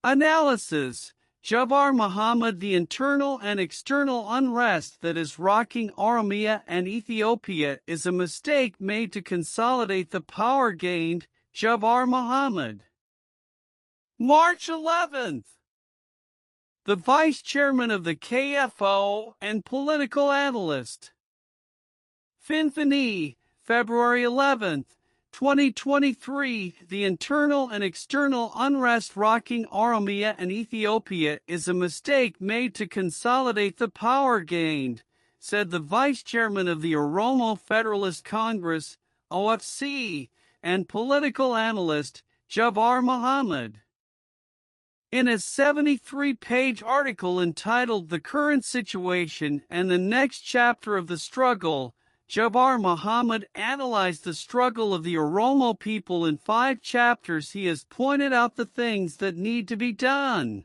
Analysis. Jawar Mohammad. The internal and external unrest that is rocking Oromia and Ethiopia is a mistake made to consolidate the power gained. Jawar Mohammad. March 11th. The vice chairman of the KFO and political analyst. Finfani, February 11th, 2023. The internal and external unrest rocking Oromia and Ethiopia is a mistake made to consolidate the power gained, said the vice chairman of the Oromo Federalist Congress, OFC, and political analyst, Jawar Mohammad. In a 73-page article entitled The Current Situation and the Next Chapter of the Struggle, Jawar Mohammad analyzed the struggle of the Oromo people in 5 chapters. He has pointed out the things that need to be done.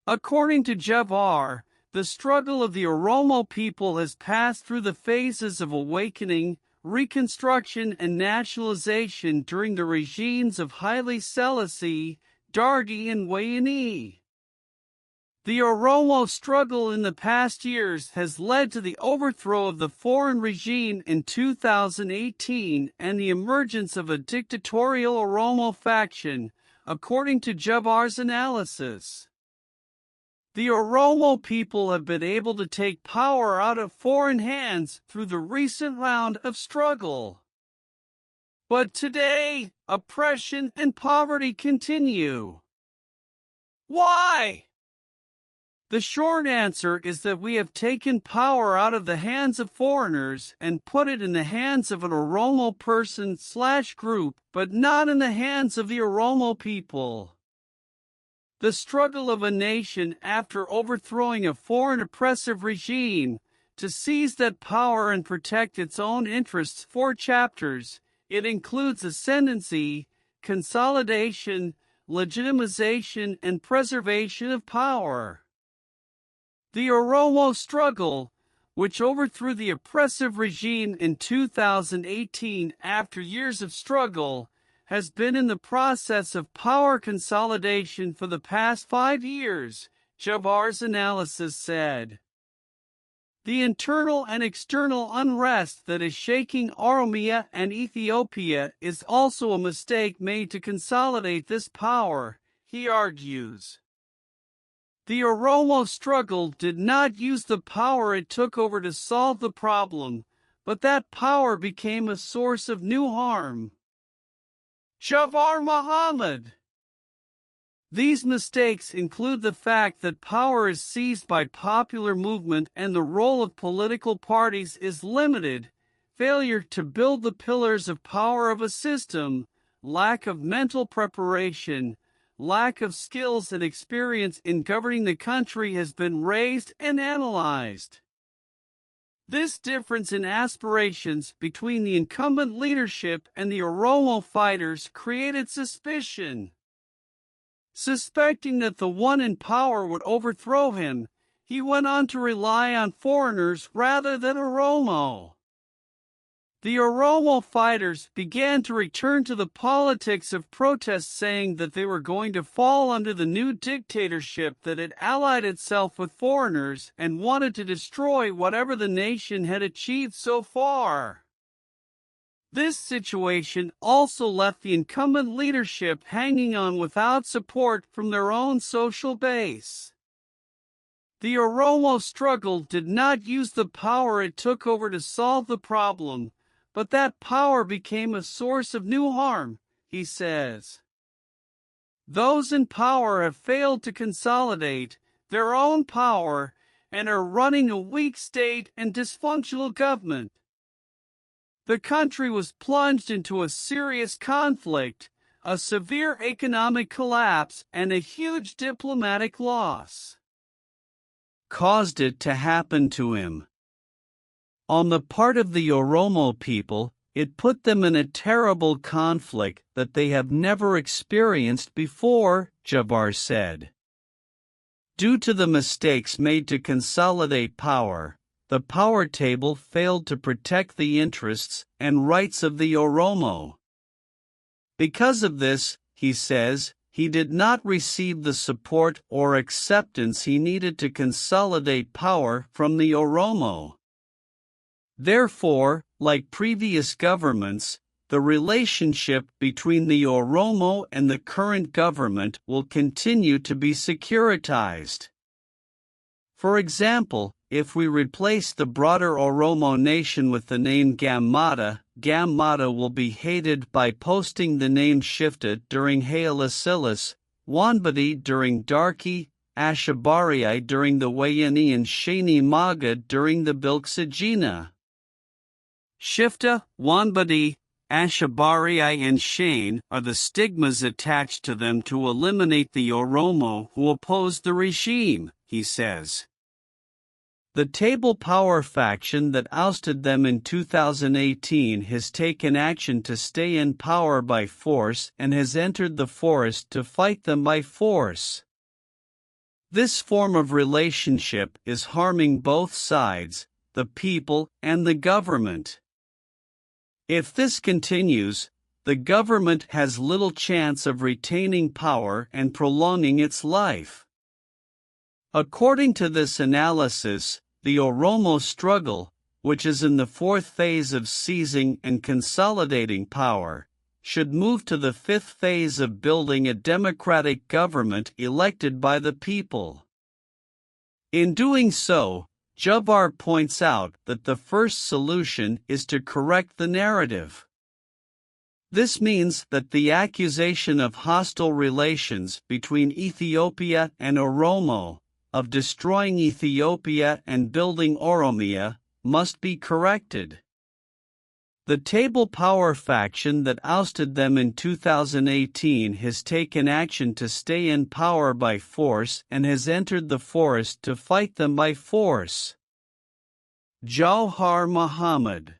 According to Jawar, the struggle of the Oromo people has passed through the phases of awakening, reconstruction, and nationalization during the regimes of Haile Selassie, Dargi, and Wayne. The Oromo struggle in the past years has led to the overthrow of the foreign regime in 2018 and the emergence of a dictatorial Oromo faction, according to Jawar's analysis. The Oromo people have been able to take power out of foreign hands through the recent round of struggle. But today, oppression and poverty continue. Why? The short answer is that we have taken power out of the hands of foreigners and put it in the hands of an Oromo person/group, but not in the hands of the Oromo people. The struggle of a nation after overthrowing a foreign oppressive regime to seize that power and protect its own interests. 4 chapters. It includes ascendancy, consolidation, legitimization, and preservation of power. The Oromo struggle, which overthrew the oppressive regime in 2018 after years of struggle, has been in the process of power consolidation for the past 5 years, Jawar's analysis said. The internal and external unrest that is shaking Oromia and Ethiopia is also a mistake made to consolidate this power, he argues. The Oromo struggle did not use the power it took over to solve the problem, but that power became a source of new harm. Jawar Mohammad. These mistakes include the fact that power is seized by popular movement and the role of political parties is limited, failure to build the pillars of power of a system, lack of mental preparation, lack of skills and experience in governing the country has been raised and analyzed. This difference in aspirations between the incumbent leadership and the Oromo fighters created suspicion. Suspecting that the one in power would overthrow him, he went on to rely on foreigners rather than Oromo. The Oromo fighters began to return to the politics of protest, saying that they were going to fall under the new dictatorship that had allied itself with foreigners and wanted to destroy whatever the nation had achieved so far. This situation also left the incumbent leadership hanging on without support from their own social base. The Oromo struggle did not use the power it took over to solve the problem, but that power became a source of new harm, he says. Those in power have failed to consolidate their own power and are running a weak state and dysfunctional government. The country was plunged into a serious conflict, a severe economic collapse, and a huge diplomatic loss. Caused it to happen to him. On the part of the Oromo people, it put them in a terrible conflict that they have never experienced before, Jawar said. Due to the mistakes made to consolidate power, the power table failed to protect the interests and rights of the Oromo. Because of this, he says, he did not receive the support or acceptance he needed to consolidate power from the Oromo. Therefore, like previous governments, the relationship between the Oromo and the current government will continue to be securitized. For example, if we replace the broader Oromo nation with the name Gammada, Gammada will be hated by posting the name Shifta during Haala Silas, Wanbadi during Darki, Ashabari during the Wayani, and Shani Maga during the Bilksajina. Shifta, Wanbadi, Ashabari and Shane are the stigmas attached to them to eliminate the Oromo who oppose the regime, he says. The Table Power faction that ousted them in 2018 has taken action to stay in power by force and has entered the forest to fight them by force. This form of relationship is harming both sides, the people and the government. If this continues, the government has little chance of retaining power and prolonging its life. According to this analysis, the Oromo struggle, which is in the fourth phase of seizing and consolidating power, should move to the fifth phase of building a democratic government elected by the people. In doing so, Jawar points out that the first solution is to correct the narrative. This means that the accusation of hostile relations between Ethiopia and Oromo, of destroying Ethiopia and building Oromia, must be corrected. The Table Power faction that ousted them in 2018 has taken action to stay in power by force and has entered the forest to fight them by force. Jawar Mohammad.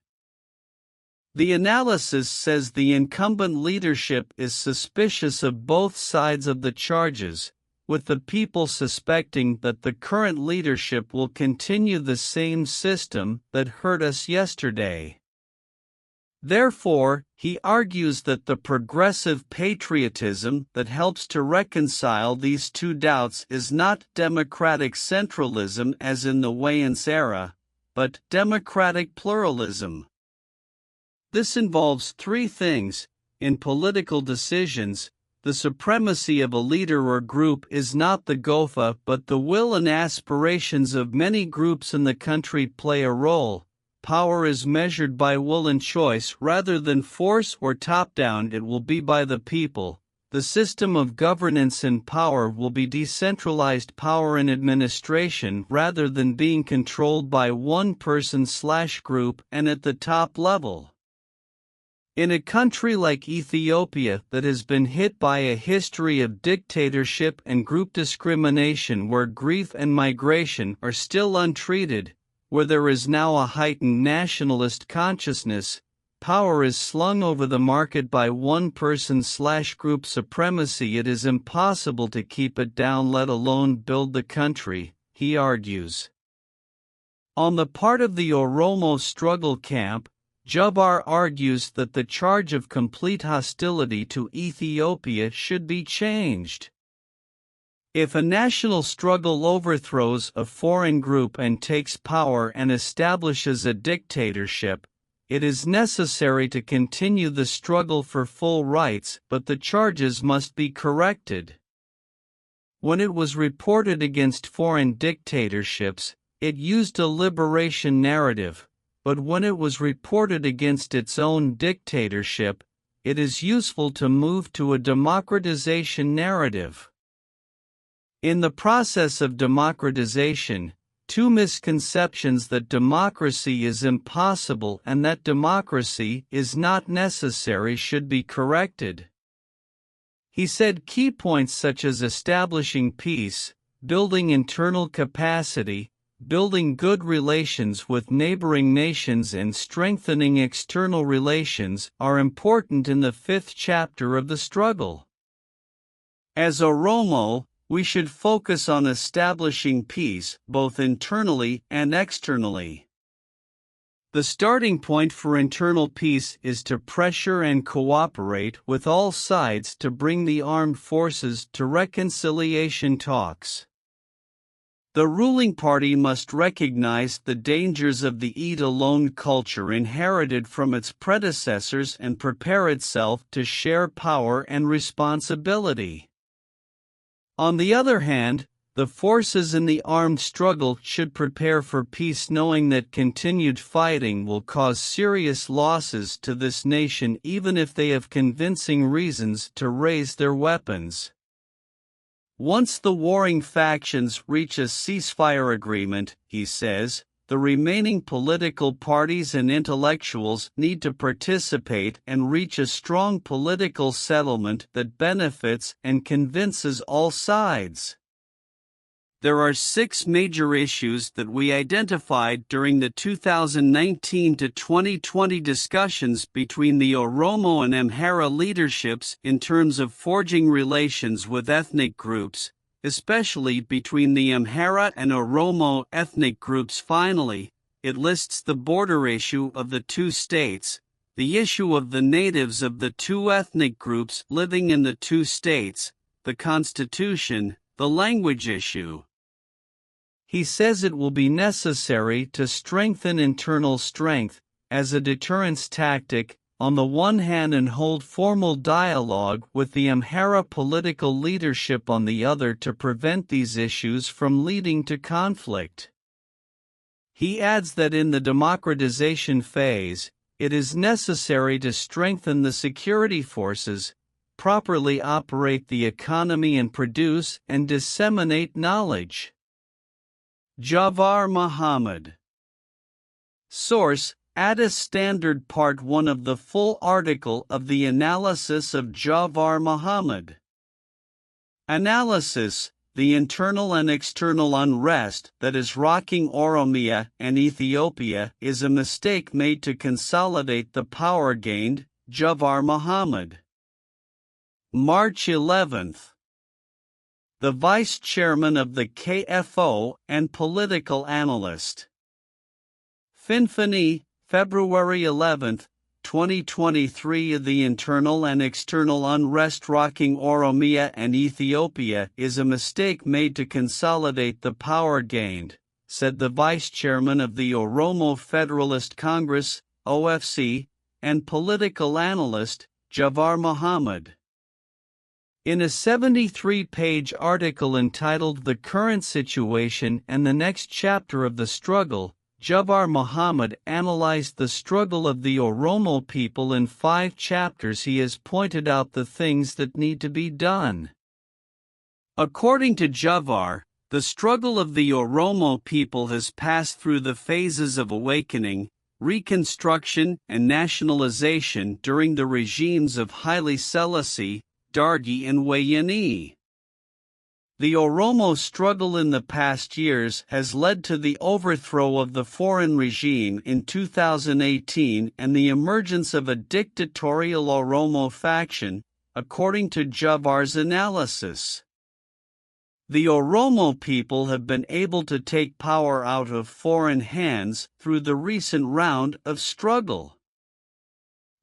The analysis says the incumbent leadership is suspicious of both sides of the charges, with the people suspecting that the current leadership will continue the same system that hurt us yesterday. Therefore, he argues that the progressive patriotism that helps to reconcile these two doubts is not democratic centralism as in the Wayans era, but democratic pluralism. This involves three things. In political decisions, the supremacy of a leader or group is not the Gofa, but the will and aspirations of many groups in the country play a role. Power is measured by will and choice rather than force or top-down. It will be by the people. The system of governance and power will be decentralized power and administration rather than being controlled by one person/group and at the top level. In a country like Ethiopia that has been hit by a history of dictatorship and group discrimination, where grief and migration are still untreated, where there is now a heightened nationalist consciousness, power is slung over the market by one person/group supremacy. It is impossible to keep it down, let alone build the country, he argues. On the part of the Oromo struggle camp, Jawar argues that the charge of complete hostility to Ethiopia should be changed. If a national struggle overthrows a foreign group and takes power and establishes a dictatorship, it is necessary to continue the struggle for full rights, but the charges must be corrected. When it was reported against foreign dictatorships, it used a liberation narrative. But when it was reported against its own dictatorship, it is useful to move to a democratization narrative. In the process of democratization, two misconceptions that democracy is impossible and that democracy is not necessary should be corrected. He said key points such as establishing peace, building internal capacity, building good relations with neighboring nations and strengthening external relations are important in the fifth chapter of the struggle. As Oromo, we should focus on establishing peace, both internally and externally. The starting point for internal peace is to pressure and cooperate with all sides to bring the armed forces to reconciliation talks. The ruling party must recognize the dangers of the eat-alone culture inherited from its predecessors and prepare itself to share power and responsibility. On the other hand, the forces in the armed struggle should prepare for peace, knowing that continued fighting will cause serious losses to this nation even if they have convincing reasons to raise their weapons. Once the warring factions reach a ceasefire agreement, he says, the remaining political parties and intellectuals need to participate and reach a strong political settlement that benefits and convinces all sides. There are 6 major issues that we identified during the 2019 to 2020 discussions between the Oromo and Amhara leaderships in terms of forging relations with ethnic groups, especially between the Amhara and Oromo ethnic groups. Finally, it lists the border issue of the 2 states, the issue of the natives of the 2 ethnic groups living in the 2 states, the constitution, the language issue. He says it will be necessary to strengthen internal strength as a deterrence tactic on the one hand and hold formal dialogue with the Amhara political leadership on the other to prevent these issues from leading to conflict. He adds that in the democratization phase, it is necessary to strengthen the security forces, properly operate the economy and produce and disseminate knowledge. Jawar Mohammad. Source: Addis Standard Part 1 of the full article of the analysis of Jawar Mohammad. Analysis: the internal and external unrest that is rocking Oromia and Ethiopia is a mistake made to consolidate the power gained. Jawar Mohammad. March 11th. The Vice Chairman of the KFO and political analyst. Finfani, February 11, 2023. The internal and external unrest rocking Oromia and Ethiopia is a mistake made to consolidate the power gained, said the Vice Chairman of the Oromo Federalist Congress, OFC, and political analyst, Jawar Mohammad. In a 73-page article entitled The Current Situation and the Next Chapter of the Struggle, Jawar Mohammad analyzed the struggle of the Oromo people in 5 chapters. He has pointed out the things that need to be done. According to Jawar, the struggle of the Oromo people has passed through the phases of awakening, reconstruction, and nationalization during the regimes of Haile Selassie, Dargi and Wayini. The Oromo struggle in the past years has led to the overthrow of the foreign regime in 2018 and the emergence of a dictatorial Oromo faction, according to Jawar's analysis. The Oromo people have been able to take power out of foreign hands through the recent round of struggle.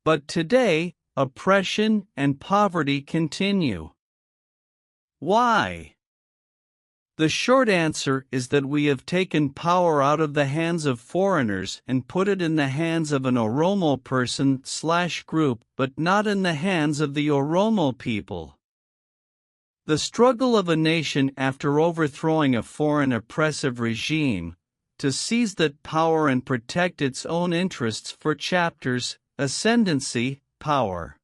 But today, oppression and poverty continue. Why? The short answer is that we have taken power out of the hands of foreigners and put it in the hands of an Oromo person/group, but not in the hands of the Oromo people. The struggle of a nation after overthrowing a foreign oppressive regime, to seize that power and protect its own interests for chapters, ascendancy, power.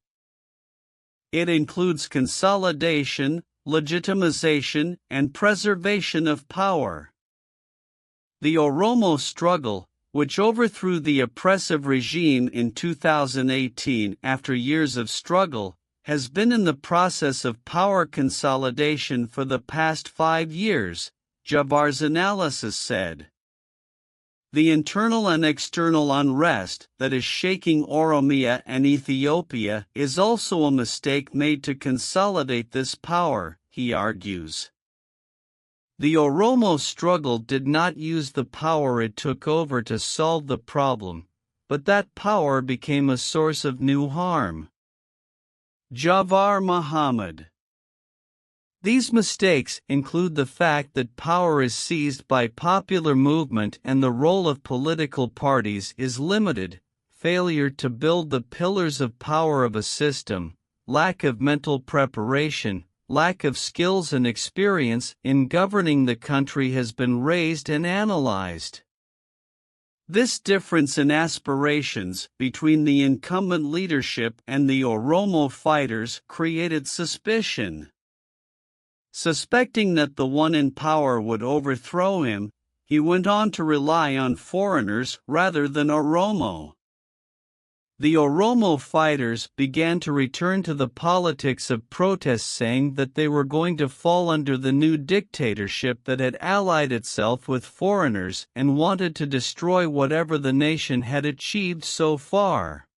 It includes consolidation, legitimization, and preservation of power. The Oromo struggle, which overthrew the oppressive regime in 2018 after years of struggle, has been in the process of power consolidation for the past 5 years, Jawar's analysis said. The internal and external unrest that is shaking Oromia and Ethiopia is also a mistake made to consolidate this power, he argues. The Oromo struggle did not use the power it took over to solve the problem, but that power became a source of new harm. Jawar Mohammad. These mistakes include the fact that power is seized by popular movement and the role of political parties is limited, failure to build the pillars of power of a system, lack of mental preparation, lack of skills and experience in governing the country has been raised and analyzed. This difference in aspirations between the incumbent leadership and the Oromo fighters created suspicion. Suspecting that the one in power would overthrow him, he went on to rely on foreigners rather than Oromo. The Oromo fighters began to return to the politics of protest, saying that they were going to fall under the new dictatorship that had allied itself with foreigners and wanted to destroy whatever the nation had achieved so far.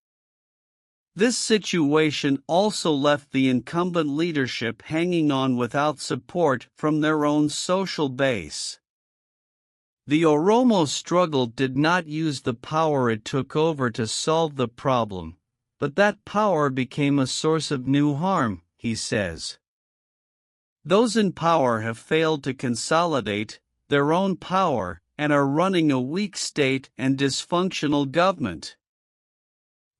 This situation also left the incumbent leadership hanging on without support from their own social base. The Oromo struggle did not use the power it took over to solve the problem, but that power became a source of new harm, he says. Those in power have failed to consolidate their own power and are running a weak state and dysfunctional government.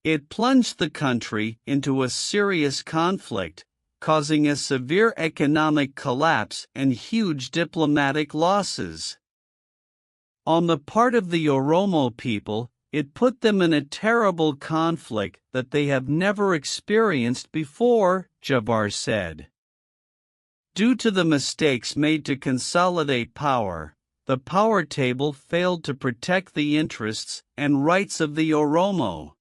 It plunged the country into a serious conflict, causing a severe economic collapse and huge diplomatic losses. On the part of the Oromo people, it put them in a terrible conflict that they have never experienced before, Jawar said. Due to the mistakes made to consolidate power, the power table failed to protect the interests and rights of the Oromo.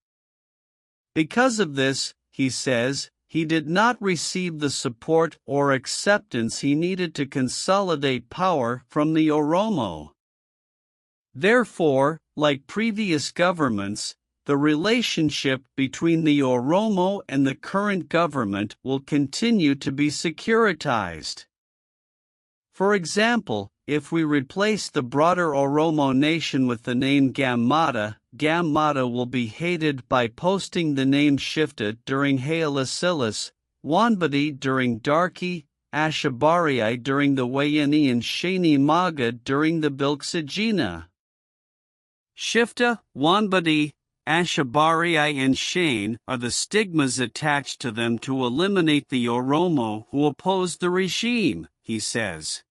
Because of this, he says, he did not receive the support or acceptance he needed to consolidate power from the Oromo. Therefore, like previous governments, the relationship between the Oromo and the current government will continue to be securitized. For example, if we replace the broader Oromo nation with the name Gammada, Gammada will be hated by posting the name Shifta during Haala Silas, Wanbadi during Darki, Ashabarii during the Wayani and Shani Maga during the Bilksajina. Shifta, Wanbadi, Ashabarii and Shane are the stigmas attached to them to eliminate the Oromo who oppose the regime, he says.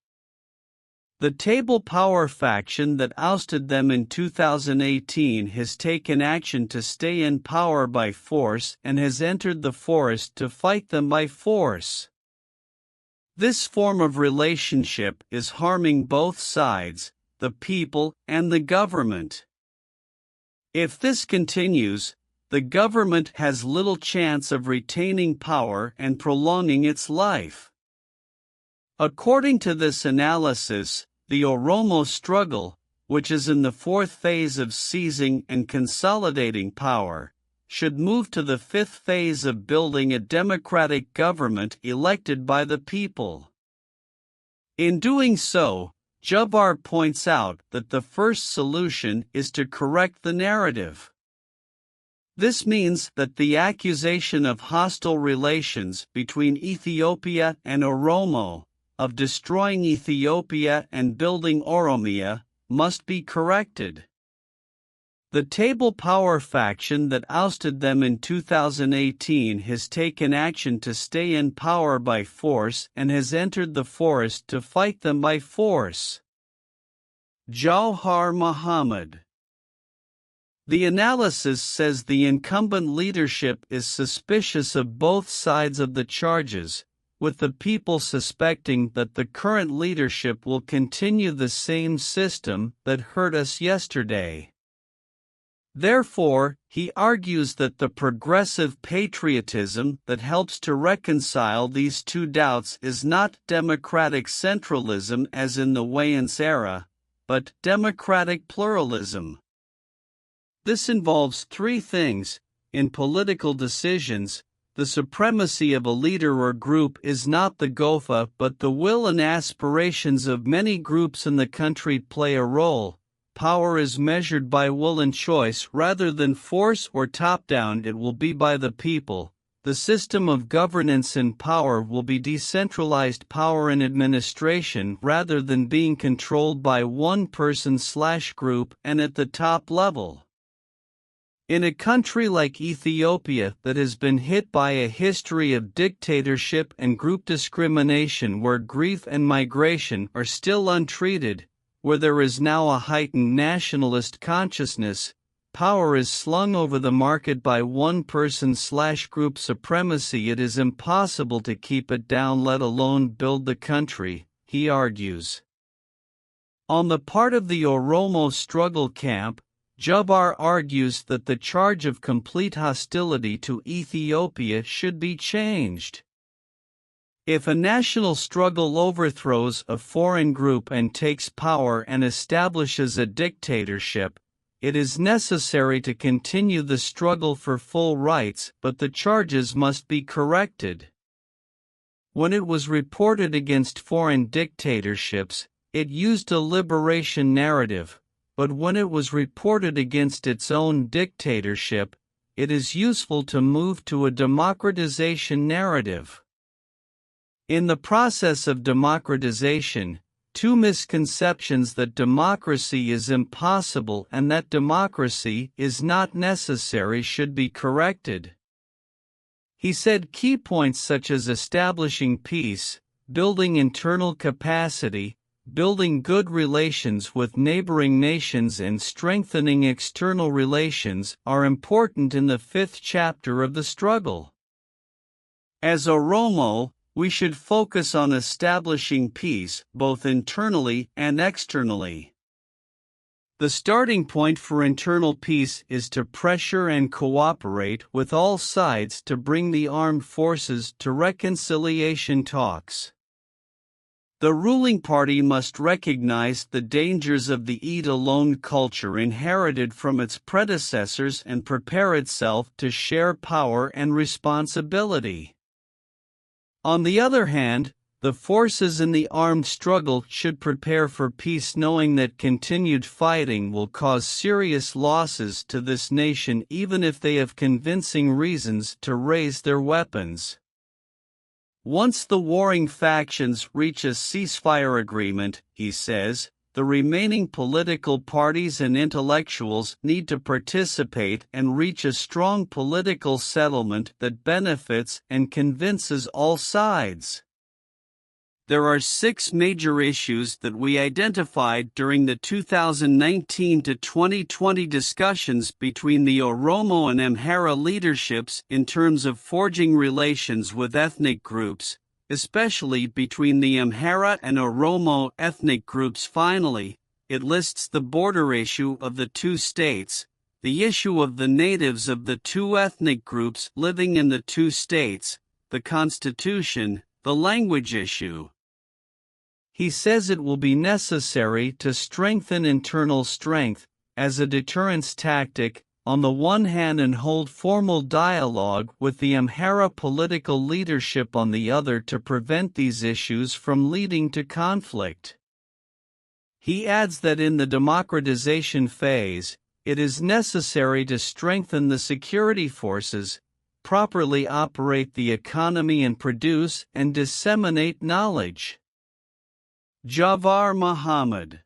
The Table Power faction that ousted them in 2018 has taken action to stay in power by force and has entered the forest to fight them by force. This form of relationship is harming both sides, the people and the government. If this continues, the government has little chance of retaining power and prolonging its life. According to this analysis, the Oromo struggle, which is in the fourth phase of seizing and consolidating power, should move to the fifth phase of building a democratic government elected by the people. In doing so, Jawar points out that the first solution is to correct the narrative. This means that the accusation of hostile relations between Ethiopia and Oromo, of destroying Ethiopia and building Oromia, must be corrected. The Table Power faction that ousted them in 2018 has taken action to stay in power by force and has entered the forest to fight them by force. Jawar Mohammad. The analysis says the incumbent leadership is suspicious of both sides of the charges, with the people suspecting that the current leadership will continue the same system that hurt us yesterday. Therefore, he argues that the progressive patriotism that helps to reconcile these two doubts is not democratic centralism as in the Wayans era, but democratic pluralism. This involves three things. In political decisions, the supremacy of a leader or group is not the Gofa, but the will and aspirations of many groups in the country play a role. power is measured by will and choice rather than force or top-down. It will be by the people. The system of governance and power will be decentralized power and administration rather than being controlled by one person/group and at the top level. In a country like Ethiopia that has been hit by a history of dictatorship and group discrimination, where grief and migration are still untreated, where there is now a heightened nationalist consciousness, power is slung over the market by one person/group supremacy. It is impossible to keep it down, let alone build the country, he argues. On the part of the Oromo struggle camp, Jawar argues that the charge of complete hostility to Ethiopia should be changed. If a national struggle overthrows a foreign group and takes power and establishes a dictatorship, it is necessary to continue the struggle for full rights, but the charges must be corrected. When it was reported against foreign dictatorships, it used a liberation narrative, but when it was reported against its own dictatorship, it is useful to move to a democratization narrative. In the process of democratization, two misconceptions that democracy is impossible and that democracy is not necessary should be corrected. He said key points such as establishing peace, building internal capacity, building good relations with neighboring nations and strengthening external relations are important in the 5th chapter of the struggle. As Oromo, we should focus on establishing peace, both internally and externally. The starting point for internal peace is to pressure and cooperate with all sides to bring the armed forces to reconciliation talks. The ruling party must recognize the dangers of the eat-alone culture inherited from its predecessors and prepare itself to share power and responsibility. On the other hand, the forces in the armed struggle should prepare for peace, knowing that continued fighting will cause serious losses to this nation even if they have convincing reasons to raise their weapons. Once the warring factions reach a ceasefire agreement, he says, the remaining political parties and intellectuals need to participate and reach a strong political settlement that benefits and convinces all sides. There are 6 major issues that we identified during the 2019 to 2020 discussions between the Oromo and Amhara leaderships in terms of forging relations with ethnic groups, especially between the Amhara and Oromo ethnic groups. Finally, it lists the border issue of the 2 states, the issue of the natives of the 2 ethnic groups living in the 2 states, the constitution, the language issue. He says it will be necessary to strengthen internal strength as a deterrence tactic on the one hand and hold formal dialogue with the Amhara political leadership on the other to prevent these issues from leading to conflict. He adds that in the democratization phase, it is necessary to strengthen the security forces, properly operate the economy and produce and disseminate knowledge. Jawar Mohammad.